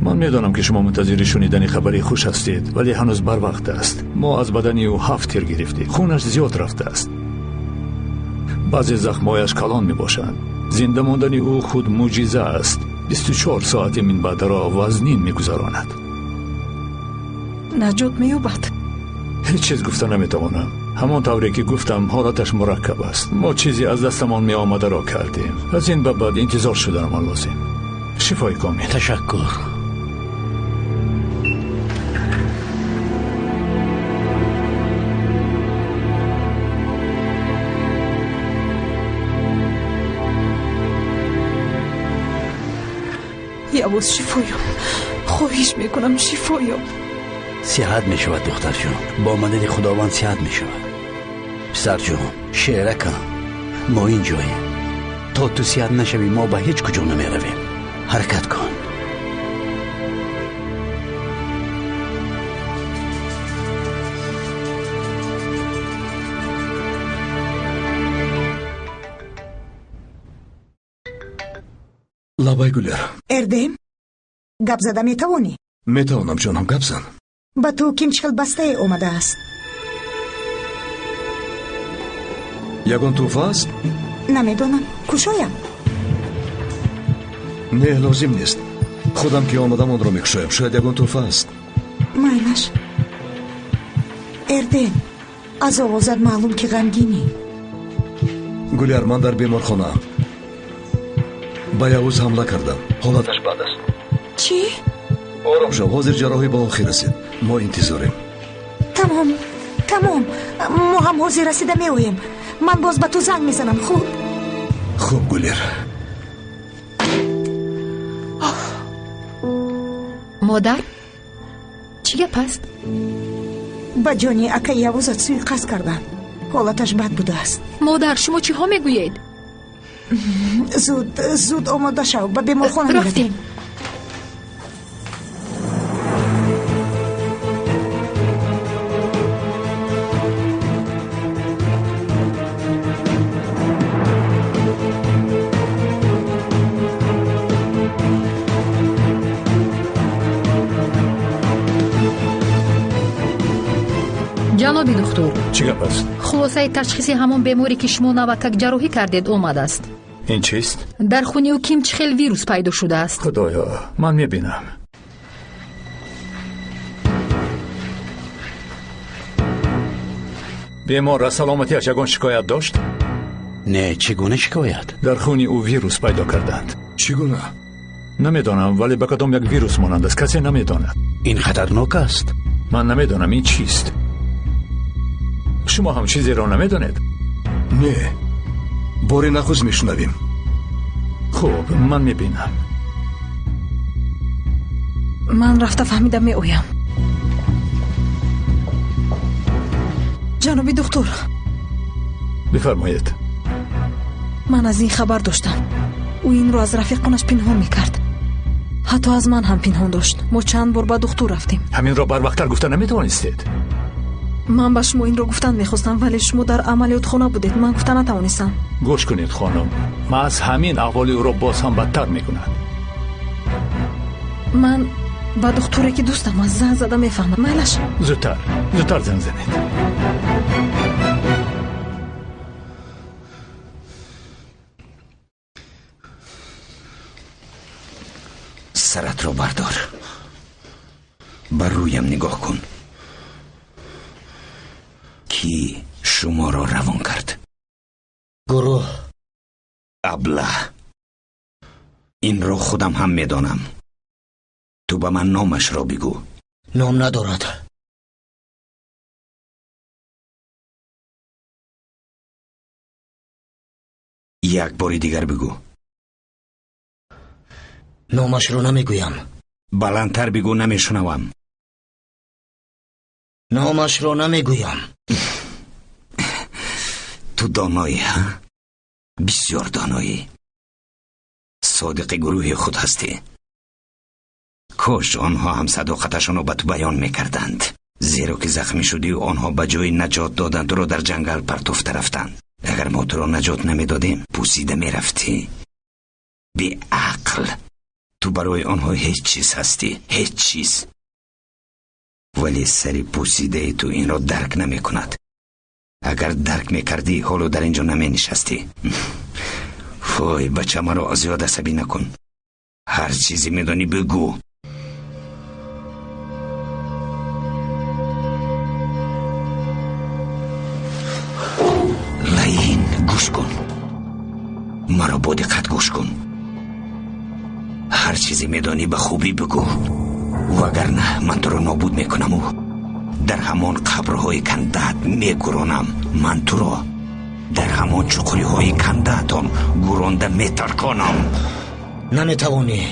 من میدانم که شما منتظر شنیدن خبری خوش هستید، ولی هنوز بر وقت است. ما از بدنی او 7 تیر گرفتیم. خونش زیاد رفته است. بعضی زخمایش کلان می باشند. زنده ماندن او خود معجزه است. 24 ساعت من بعد را وزنین می گذراند. نجات می یابد؟ هیچ چیز گفته نمی توانم. همان طوری که گفتم حالتش مرکب است. ما چیزی از دستمان می آمده را کردیم. از این به بعد انتظار شدن لازم. شفای کامل. تشکر. یواز شفا یاب. خواهش میکنم شفا یاب. صحت می شود دختر جون. با مدد خداوند صحت می شود. پسر جون شعره کن. ما اینجاییم. تا تو صحت نشوی ما به هیچ کجا نمی رویم. حرکت کن. لابای گلر. اردم گپ زده میتوانی؟ میتوانم جانم، گپ زن. با تو کمچخل بسته اومده است. یگان توفه است؟ نمیدونم. کشایم؟ نه لازم نیست. خودم که آمدم آن را میکشایم. شاید یگان توفه است. مایلش. اردم از آوازت معلوم که غمگینی. گلر من در بیمارخانه ام. با یوز حمله کردم. حالتش بد است. چی؟ آرام شو. حاضر جراحی به آخر رسید. ما انتظاریم. تمام. ما هم حاضر رسیده میویم. من باز به تو زنگ میزنم. خوب گلر. مادر چی گپ است؟ با جانی اکا یوزت سویقست کردن. حالتش بد بوده است. مادر شما چی ها میگویید؟ زود آماده شو. به بیمارخانه رفتیم. جنابی دکتر، چی گپ است؟ خلاصه تشخیص همون بیماری که شما نوتک جراحی کردید اومده است. این چیست؟ در خونی او کیمچخل ویروس پیدا شده است. خدایا من میبینم. بیمار از سلامتیش یگان شکایت داشت؟ نه، چگونه شکایت؟ در خونی او ویروس پیدا کردند. چگونه؟ نمیدانم، ولی به کدام یک ویروس مانند است کسی نمیداند. این خطرناک است. من نمیدانم این چیست. شما هم چیزی را نمیدانید؟ نه، باری نخوز میشنویم. خوب، من میبینم. من رفته فهمیدم میویم. جنابی دکتر، بفرمایید. من از این خبر داشتم. او این رو از رفیقانش پنهان میکرد. حتی از من هم پنهان داشت. ما چند بار با دکتر رفتیم. همین را بر وقتتر گفته نمیتوانستید؟ من به شما این رو گفتن میخواستم، ولی شما در عملیات خانه بودید. من گفتن نتوانستم. گوش کنید خانم، ما از همین احوالی او را باز هم بدتر میکند. من با دکتری که دوستم از زنگ زده میفهمم. مالش زودتر زنگ زنید. سرت رو بردار. بر رویم نگاه کن. کی شما را روان کرد؟ گروه. ابله. این را خودم هم میدانم. تو به من نامش را بگو. نام ندارد. یک باری دیگر بگو. نامش رو نمیگویم. بلندتر بگو، نمیشنوم. نامش رو نمیگویم. تو دانایی ها؟ بسیار دانایی. صادق گروه خود هستی. کاش آنها هم صداقتشان رو به تو بیان میکردند، زیرا که زخمی شدی و آنها به جای نجات دادن تو رو در جنگل پرتفته رفتند. اگر ما تو رو نجات نمیدادیم پوسیده میرفتی. بی عقل. تو برای آنها هیچ چیز هستی، هیچ چیز. ولی سری پوسیده تو این را درک نمی کند. اگر درک می کردی حالا در اینجا نمی نشستی. وای بچه مرا زیاد عصبی نکن. هر چیزی می دانی بگو. لعین گوش کن، مرا با دقت گوش کن. هر چیزی می دانی به خوبی بگو، وگرنه من تو رو نابود می کنم و در همان قبرهای کنده‌ات می گرانم. من تو را در همان چقلی های کنده‌تان گرانده می ترکانم. نمی توانی